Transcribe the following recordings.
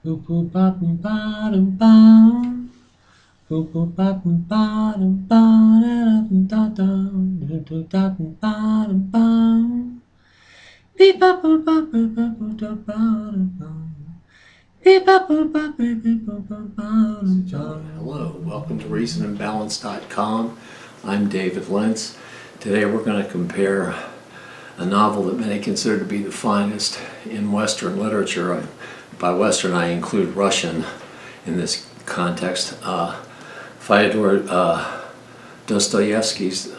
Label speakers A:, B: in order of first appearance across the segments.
A: Boop boop bop ba dum bum. Boop boop bop ba dum ba da dum da dum da dum ba dum bum. Beep bop boop bop boop bop boop da ba dum bum. Beep bop boop bop boop boop boop boop ba dum bum. Hello, welcome to ReasonandBalance.com. I'm David Lentz. Today we're going to compare a novel that many consider to be the finest in Western literature. By Western, I include Russian in this context. Fyodor Dostoevsky's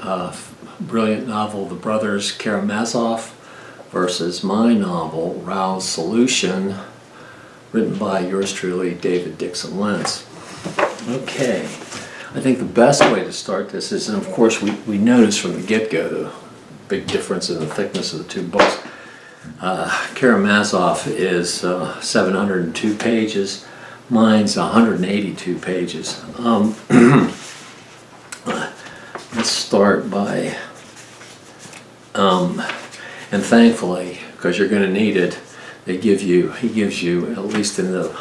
A: brilliant novel, The Brothers Karamazov, versus my novel, Rao's Solution, written by yours truly, David Dixon Lentz. Okay, I think the best way to start this is, and of course we notice from the get-go the big difference in the thickness of the two books. Karamazov is 702 pages, mine's 182 pages. Let's start by, and thankfully, because you're going to need it, he gives you, at least in the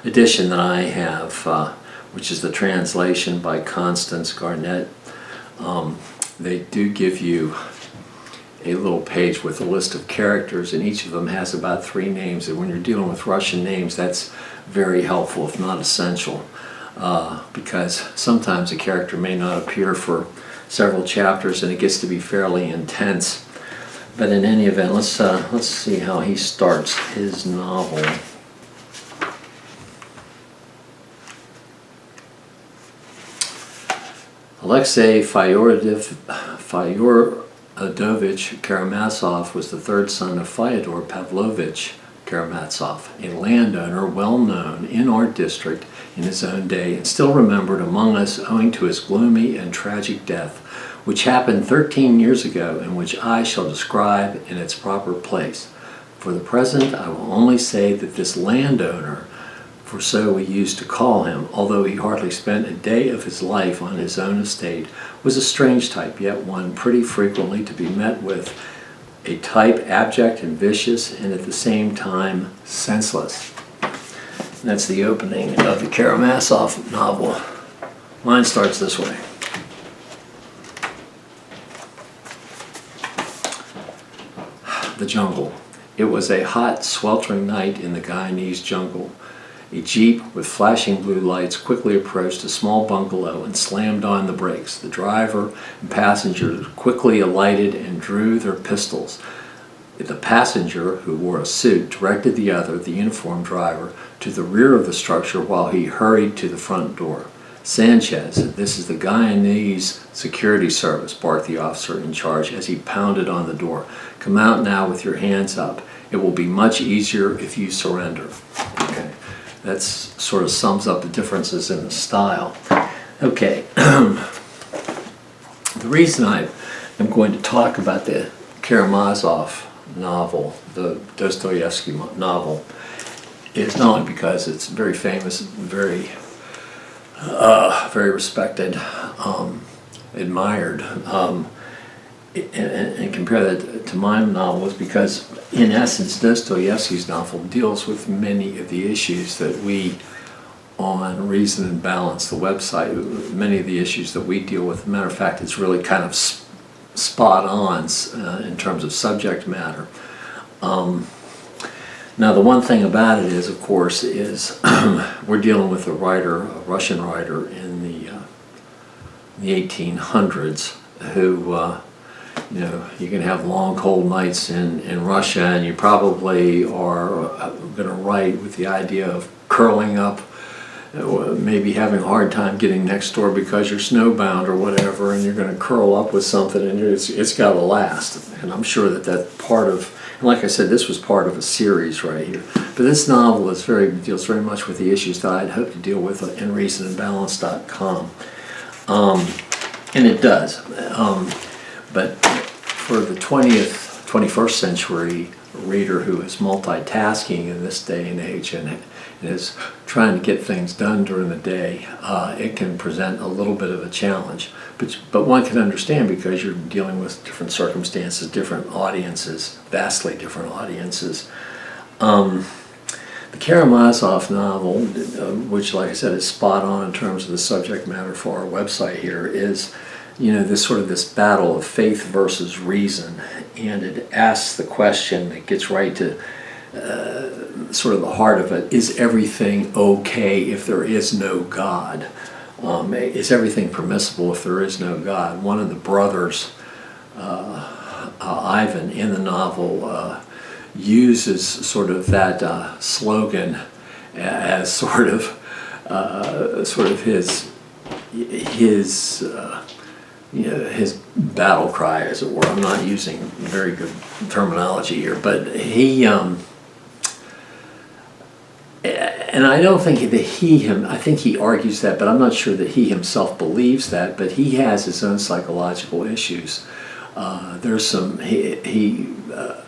A: edition that I have, which is the translation by Constance Garnett, they do give you a little page with a list of characters, and each of them has about 3 names, and when you're dealing with Russian names, that's very helpful, if not essential, because sometimes a character may not appear for several chapters and it gets to be fairly intense. But in any event, let's see how he starts his novel. Alexei Fyodorovich Karamazov was the third son of Fyodor Pavlovich Karamazov, a landowner well known in our district in his own day and still remembered among us owing to his gloomy and tragic death, which happened 13 years ago and which I shall describe in its proper place. For the present, I will only say that this landowner, for so we used to call him, although he hardly spent a day of his life on his own estate, was a strange type, yet one pretty frequently to be met with, a type abject and vicious and at the same time senseless. And that's the opening of the Karamazov novel. Mine starts this way. The jungle. It was a hot, sweltering night in the Guyanese jungle. A jeep with flashing blue lights quickly approached a small bungalow and slammed on the brakes. The driver and passenger quickly alighted and drew their pistols. The passenger, who wore a suit, directed the other, the uniformed driver, to the rear of the structure while he hurried to the front door. Sanchez, this is the Guyanese security service, barked the officer in charge as he pounded on the door. Come out now with your hands up. It will be much easier if you surrender. Okay. That sort of sums up the differences in the style. Okay, the reason I am going to talk about the Karamazov novel, the Dostoevsky novel, is not only because it's very famous, very respected, admired, and compare that to my novel, is because in essence Dostoevsky's novel deals with many of the issues that we on Reason and Balance, the website, many of the issues that we deal with. Matter of fact, it's really kind of spot on in terms of subject matter. Now the one thing about it is, of course, is we're dealing with a Russian writer in the 1800s who you can have long cold nights in Russia, and you probably are going to write with the idea of curling up, maybe having a hard time getting next door because you're snowbound or whatever, and you're going to curl up with something, and it's got to last. And I'm sure that part of, and like I said, this was part of a series right here. But this novel deals very much with the issues that I'd hope to deal with in ReasonandBalance.com. And it does. But for the 21st century reader who is multitasking in this day and age and is trying to get things done during the day, it can present a little bit of a challenge. But one can understand, because you're dealing with different circumstances, different audiences, vastly different audiences. The Karamazov novel, which, like I said, is spot on in terms of the subject matter for our website here, is, this sort of this battle of faith versus reason, and it asks the question, it gets right to sort of the heart of it: is everything okay if there is no God? Is everything permissible if there is no God? One of the brothers, Ivan, in the novel, uses sort of that slogan as sort of his battle cry, as it were. I'm not using very good terminology here, but he, and I don't think that I think he argues that, but I'm not sure that he himself believes that, but he has his own psychological issues. There's some, there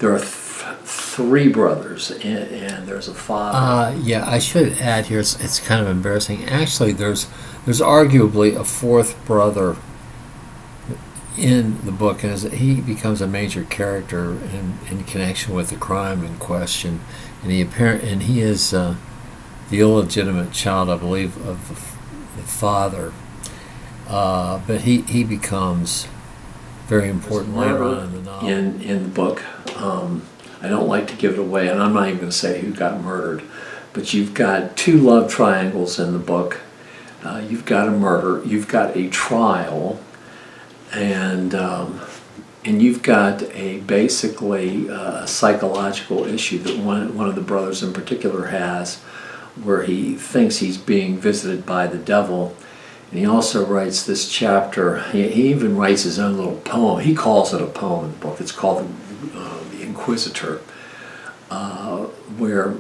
A: are three brothers, and there's a father.
B: Yeah, I should add here, it's kind of embarrassing. Actually, there's arguably a fourth brother in the book, and he becomes a major character in connection with the crime in question, and he is the illegitimate child, I believe, of the father, but he becomes very important later on in the novel.
A: In the book, I don't like to give it away, and I'm not even going to say who got murdered, but you've got two love triangles in the book. You've got a murder, you've got a trial, and you've got basically a psychological issue that one of the brothers in particular has, where he thinks he's being visited by the devil. And he also writes this chapter. He even writes his own little poem. He calls it a poem in the book. It's called The Inquisitor, where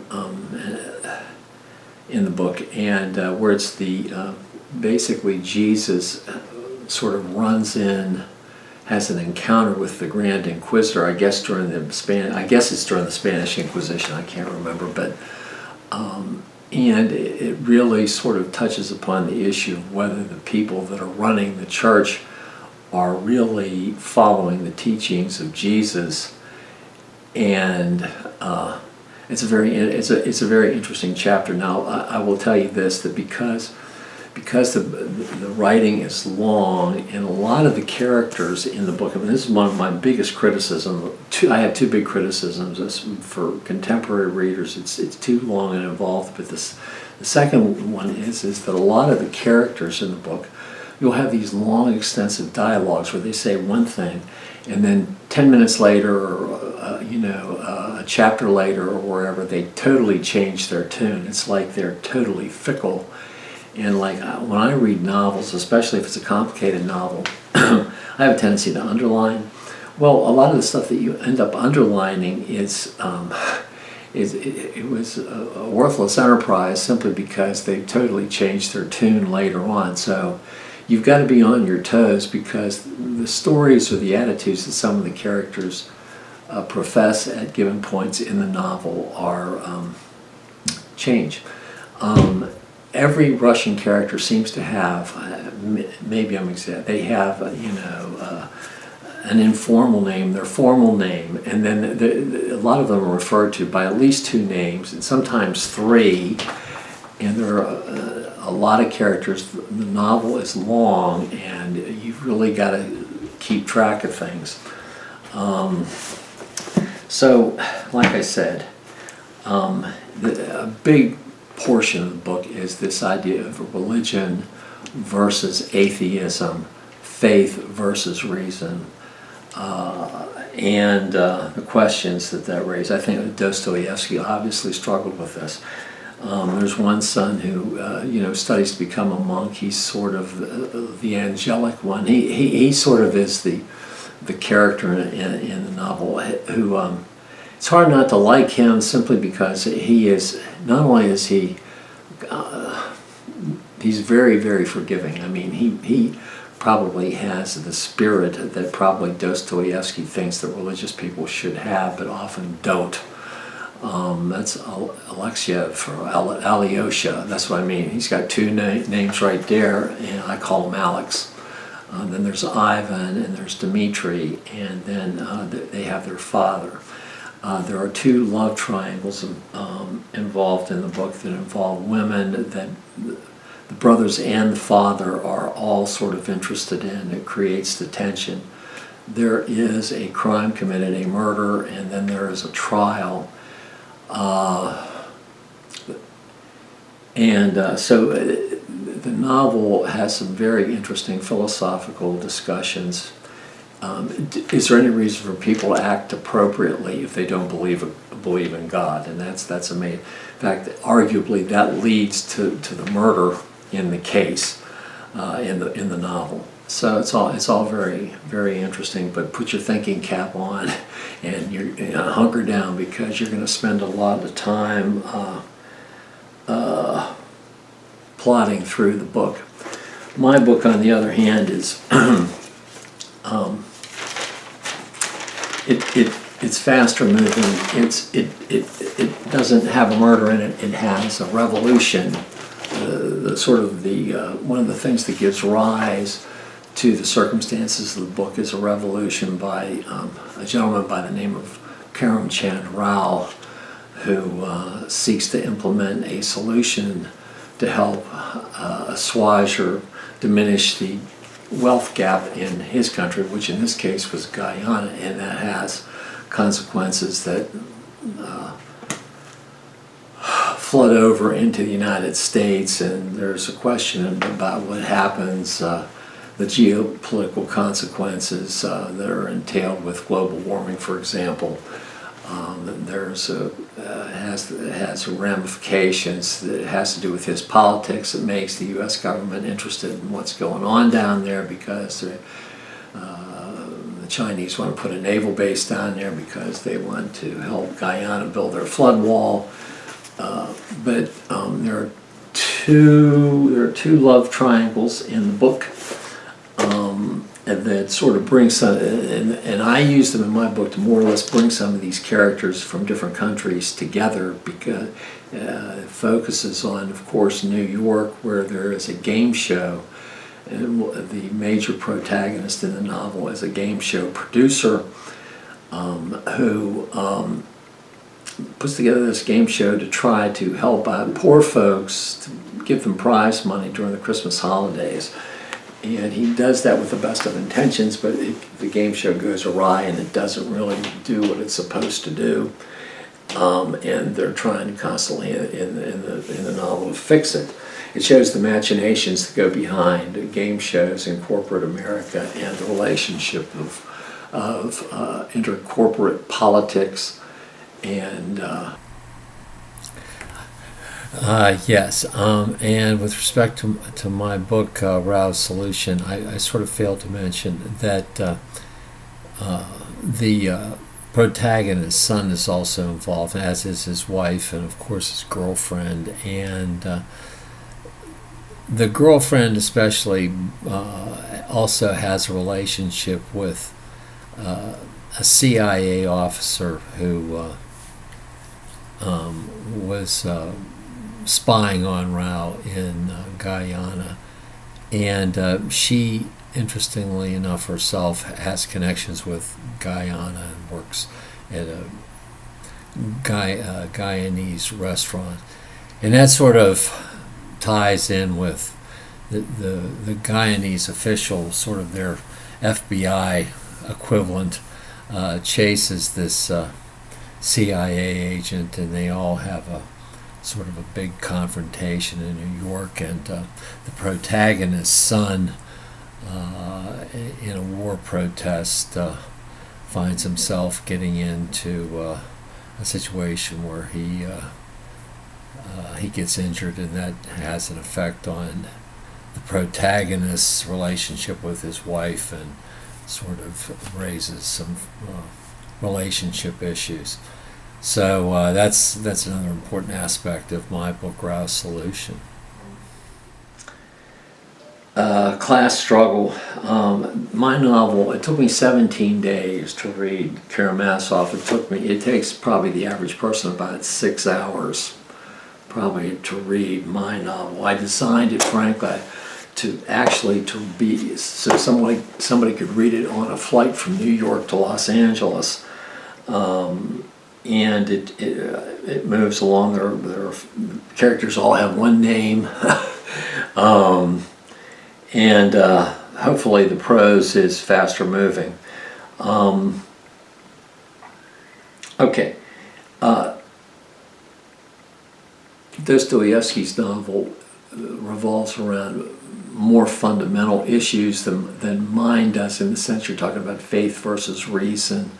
A: in the book, and where it's basically Jesus sort of runs in, has an encounter with the Grand Inquisitor. I guess it's during the Spanish Inquisition. I can't remember, but. And it really sort of touches upon the issue of whether the people that are running the church are really following the teachings of Jesus. And it's a very interesting chapter. Now, I will tell you this, that because the writing is long, and a lot of the characters in the book, I mean, this is one of my biggest criticisms. I have two big criticisms for contemporary readers. It's too long and involved, but the second one is that a lot of the characters in the book, you'll have these long, extensive dialogues where they say one thing, and then 10 minutes later, or a chapter later, or wherever, they totally change their tune. It's like they're totally fickle. And like when I read novels, especially if it's a complicated novel, I have a tendency to underline. Well, a lot of the stuff that you end up underlining it was a worthless enterprise simply because they totally changed their tune later on. So you've got to be on your toes, because the stories or the attitudes that some of the characters profess at given points in the novel are change. Every Russian character seems to have, maybe I'm exaggerating, they have, an informal name, their formal name, and then a lot of them are referred to by at least two names, and sometimes three, and there are a lot of characters. The novel is long, and you've really got to keep track of things. So, like I said, a big portion of the book is this idea of religion versus atheism, faith versus reason, and the questions that raise. I think Dostoevsky obviously struggled with this. There's one son who studies to become a monk. He's sort of the angelic one. He sort of is the character in the novel who. It's hard not to like him, simply because he is, not only is he's very, very forgiving. I mean, he probably has the spirit that probably Dostoevsky thinks that religious people should have, but often don't. That's Alexiev or Alyosha. That's what I mean. He's got two names right there, and I call him Alex. Then there's Ivan, and there's Dmitri, and then they have their father. There are two love triangles, involved in the book that involve women that the brothers and the father are all sort of interested in. It creates the tension. There is a crime committed, a murder, and then there is a trial. So the novel has some very interesting philosophical discussions. Is there any reason for people to act appropriately if they don't believe in God? And that's amazing. In fact, arguably that leads to the murder in the case in the novel. So it's all very, very interesting. But put your thinking cap on, and you hunker down, because you're going to spend a lot of time plotting through the book. My book, on the other hand, is it's faster moving. It doesn't have a murder in it. It has a revolution. One of the things that gives rise to the circumstances of the book is a revolution by a gentleman by the name of Karamazov, who seeks to implement a solution to help assuage or diminish the wealth gap in his country, which in this case was Guyana, and that has consequences that flood over into the United States. And there's a question about what happens, the geopolitical consequences that are entailed with global warming, for example. It has ramifications that has to do with his politics. It makes the U.S. government interested in what's going on down there, because the Chinese want to put a naval base down there because they want to help Guyana build their flood wall. But there are two love triangles in the book. And that sort of brings some, and I use them in my book to more or less bring some of these characters from different countries together, because it focuses on, of course, New York, where there is a game show, and the major protagonist in the novel is a game show producer who puts together this game show to try to help out poor folks, to give them prize money during the Christmas holidays. And he does that with the best of intentions, but the game show goes awry and it doesn't really do what it's supposed to do. And they're trying constantly in the novel to fix it. It shows the machinations that go behind game shows in corporate America and the relationship of intercorporate politics and
B: yes, and with respect to my book, Rao's Solution, I sort of failed to mention that the protagonist's son is also involved, as is his wife and, of course, his girlfriend. And the girlfriend especially also has a relationship with a CIA officer who was spying on Rao in Guyana, and she, interestingly enough, herself has connections with Guyana and works at a Guyanese restaurant, and that sort of ties in with the Guyanese official, sort of their FBI equivalent, chases this CIA agent, and they all have a sort of a big confrontation in New York, and the protagonist's son, in a war protest, finds himself getting into a situation where he gets injured, and that has an effect on the protagonist's relationship with his wife, and sort of raises some relationship issues. So that's another important aspect of my book, Rao's Solution.
A: Class struggle. My novel, it took me 17 days to read Karamazov. It takes probably the average person about 6 hours probably to read my novel. I designed it, frankly, to be so somebody could read it on a flight from New York to Los Angeles. and it moves along. There are characters all have one name, and hopefully the prose is faster moving. Okay. Dostoevsky's novel revolves around more fundamental issues than mine does, in the sense you're talking about faith versus reason,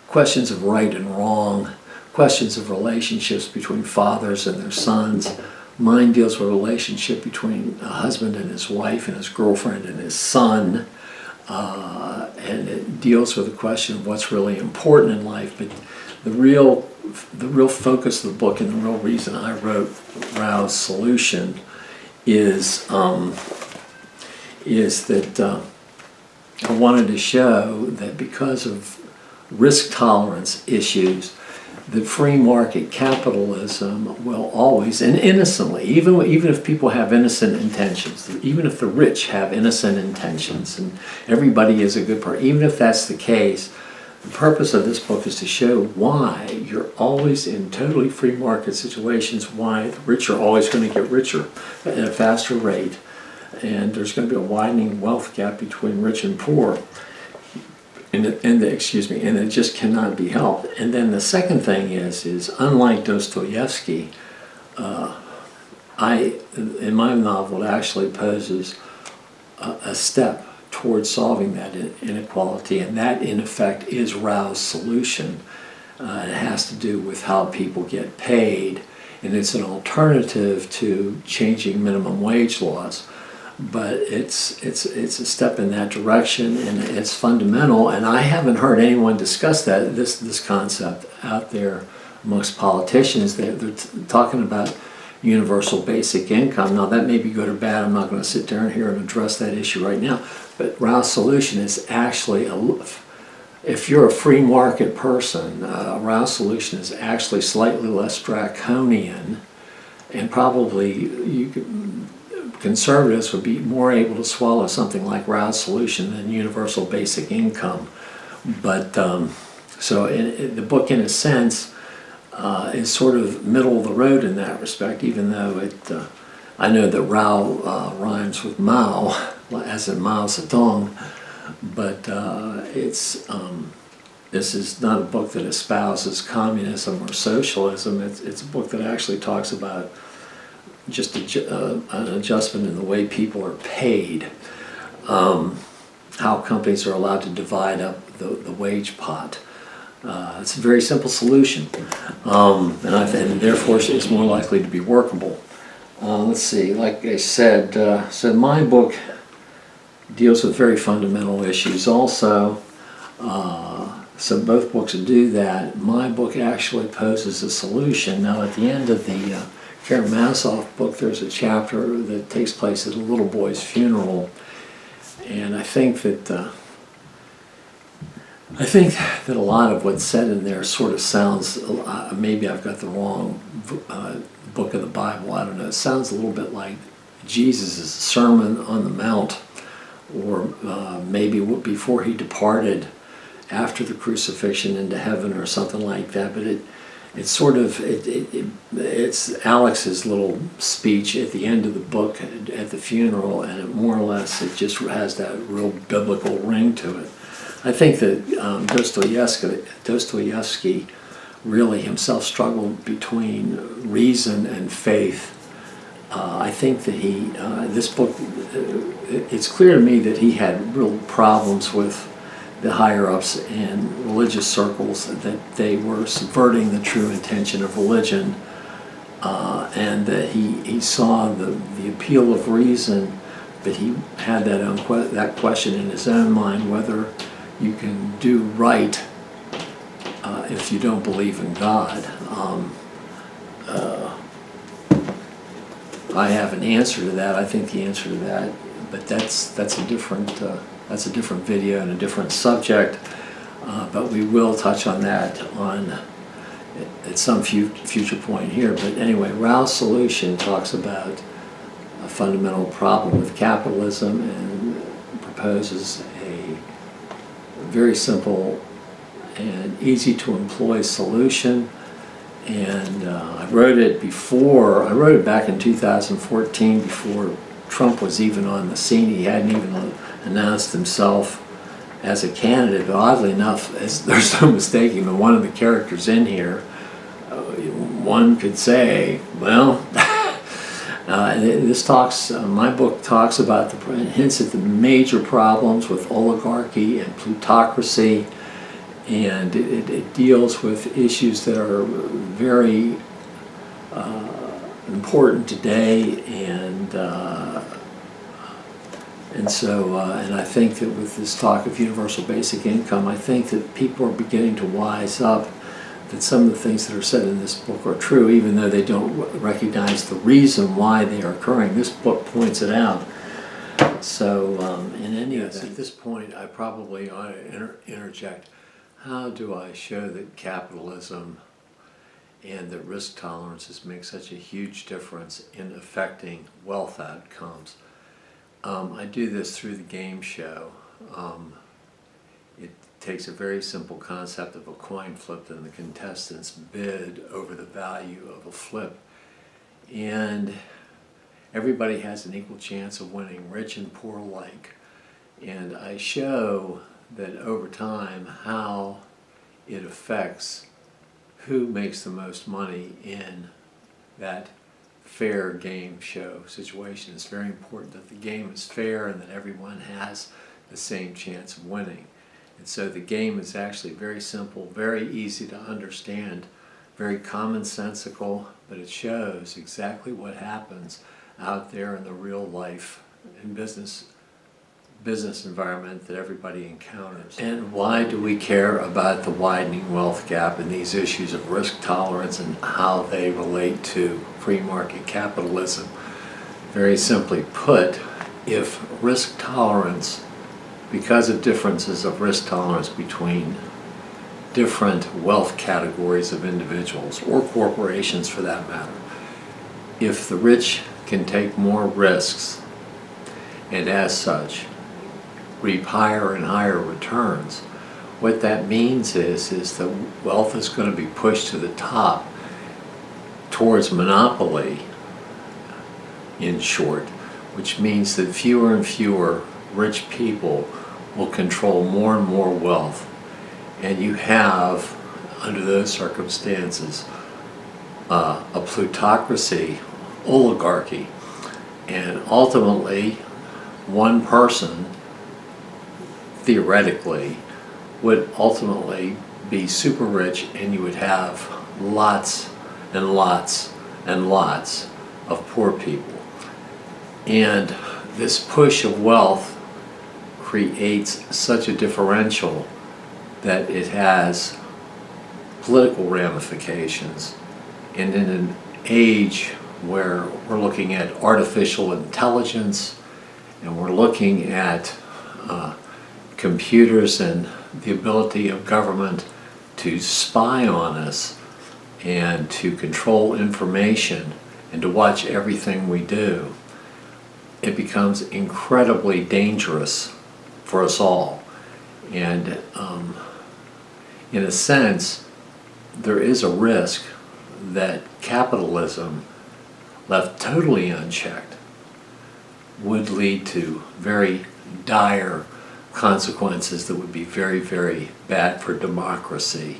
A: questions of right and wrong, questions of relationships between fathers and their sons. Mine deals with a relationship between a husband and his wife and his girlfriend and his son, and it deals with the question of what's really important in life. But the real focus of the book, and the real reason I wrote Rao's Solution, is that I wanted to show that because of risk tolerance issues, the free market capitalism will always, and innocently, even if people have innocent intentions, even if the rich have innocent intentions, and everybody is a good person, even if that's the case, the purpose of this book is to show why you're always in totally free market situations, why the rich are always going to get richer at a faster rate, and there's going to be a widening wealth gap between rich and poor. And it just cannot be helped. And then the second thing is unlike Dostoevsky, in my novel, it actually poses a step towards solving that inequality, and that in effect is Rao's solution. It has to do with how people get paid, and it's an alternative to changing minimum wage laws. But it's a step in that direction, and it's fundamental. And I haven't heard anyone discuss this concept out there amongst politicians. They're talking about universal basic income. Now that may be good or bad. I'm not going to sit down here and address that issue right now. But Rao's solution is actually if you're a free market person, Rao's solution is actually slightly less draconian, and probably conservatives would be more able to swallow something like Rao's solution than universal basic income. But so the book, in a sense, is sort of middle of the road in that respect, even though I know that Rao rhymes with Mao, as in Mao Zedong, but this is not a book that espouses communism or socialism. It's a book that actually talks about just an adjustment in the way people are paid, how companies are allowed to divide up the wage pot. It's a very simple solution, and therefore it's more likely to be workable. Let's see, like I said, so my book deals with very fundamental issues also. So both books do that. My book actually poses a solution. Now at the end of the Karamazov book, there's a chapter that takes place at a little boy's funeral, and I think that a lot of what's said in there sort of sounds, maybe I've got the wrong book of the Bible, I don't know, it sounds a little bit like Jesus' Sermon on the Mount, or maybe before he departed after the crucifixion into heaven or something like that. But it's Alex's little speech at the end of the book at the funeral, and it more or less, it just has that real biblical ring to it. I think that Dostoevsky really himself struggled between reason and faith. I think that this book, it's clear to me that he had real problems with the higher-ups in religious circles, that they were subverting the true intention of religion, and that he saw the appeal of reason, but he had that question in his own mind, whether you can do right if you don't believe in God. I have an answer to that. I think the answer to that, but that's a different video and a different subject. But we will touch on that at some future point here. But anyway, Rao's solution talks about a fundamental problem with capitalism and proposes a very simple and easy to employ solution. And I wrote it back in 2014 before Trump was even on the scene. He hadn't even announced himself as a candidate. But oddly enough, there's no mistaking that one of the characters in here, one could say, well, my book talks about hints at the major problems with oligarchy and plutocracy, and it deals with issues that are very important today, and I think that with this talk of universal basic income, I think that people are beginning to wise up that some of the things that are said in this book are true, even though they don't recognize the reason why they are occurring. This book points it out. So in any event, at this point, I probably ought to interject. How do I show that capitalism and that risk tolerances make such a huge difference in affecting wealth outcomes? I do this through the game show. It takes a very simple concept of a coin flip, and the contestants bid over the value of a flip. And everybody has an equal chance of winning, rich and poor alike. And I show that over time how it affects who makes the most money in that fair game show situation. It's very important that the game is fair and that everyone has the same chance of winning. And so the game is actually very simple, very easy to understand, very commonsensical, but it shows exactly what happens out there in the real life and business environment that everybody encounters. And why do we care about the widening wealth gap and these issues of risk tolerance and how they relate to free market capitalism? Very simply put, if risk tolerance, because of differences of risk tolerance between different wealth categories of individuals or corporations for that matter, if the rich can take more risks and as such reap higher and higher returns, what that means is that wealth is going to be pushed to the top towards monopoly, in short, which means that fewer and fewer rich people will control more and more wealth. And you have, under those circumstances, a plutocracy, oligarchy, and ultimately one person theoretically would ultimately be super rich, and you would have lots and lots and lots of poor people. And this push of wealth creates such a differential that it has political ramifications. And in an age where we're looking at artificial intelligence and we're looking at computers and the ability of government to spy on us and to control information and to watch everything we do, it becomes incredibly dangerous for us all. And in a sense, there is a risk that capitalism, left totally unchecked, would lead to very dire consequences that would be very, very bad for democracy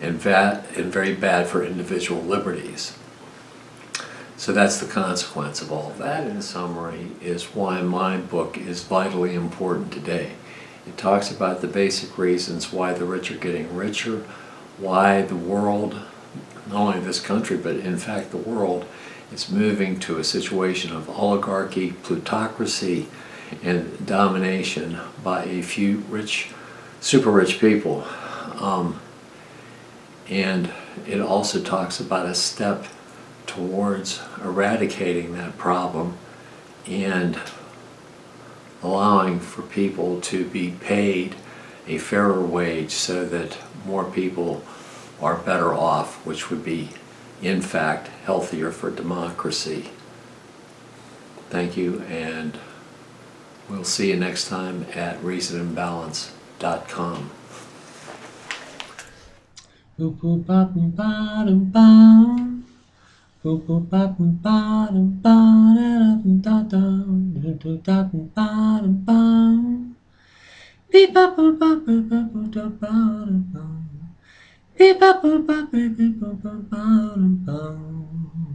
A: and very bad for individual liberties. So that's the consequence of all that. In summary, is why my book is vitally important today. It talks about the basic reasons why the rich are getting richer, why the world, not only this country, but in fact the world, is moving to a situation of oligarchy, plutocracy, and domination by a few rich, super rich people. And it also talks about a step towards eradicating that problem and allowing for people to be paid a fairer wage so that more people are better off, which would be, in fact, healthier for democracy. Thank you, and we'll see you next time at reasonandbalance.com. Boop boop bop boop bottom bum. Boop boop bop boop bottom bum. Da da da da da bottom bum. Beep bop boop bop boop bop boop da bottom bum. Beep bop boop bop boop boop bop bottom bum.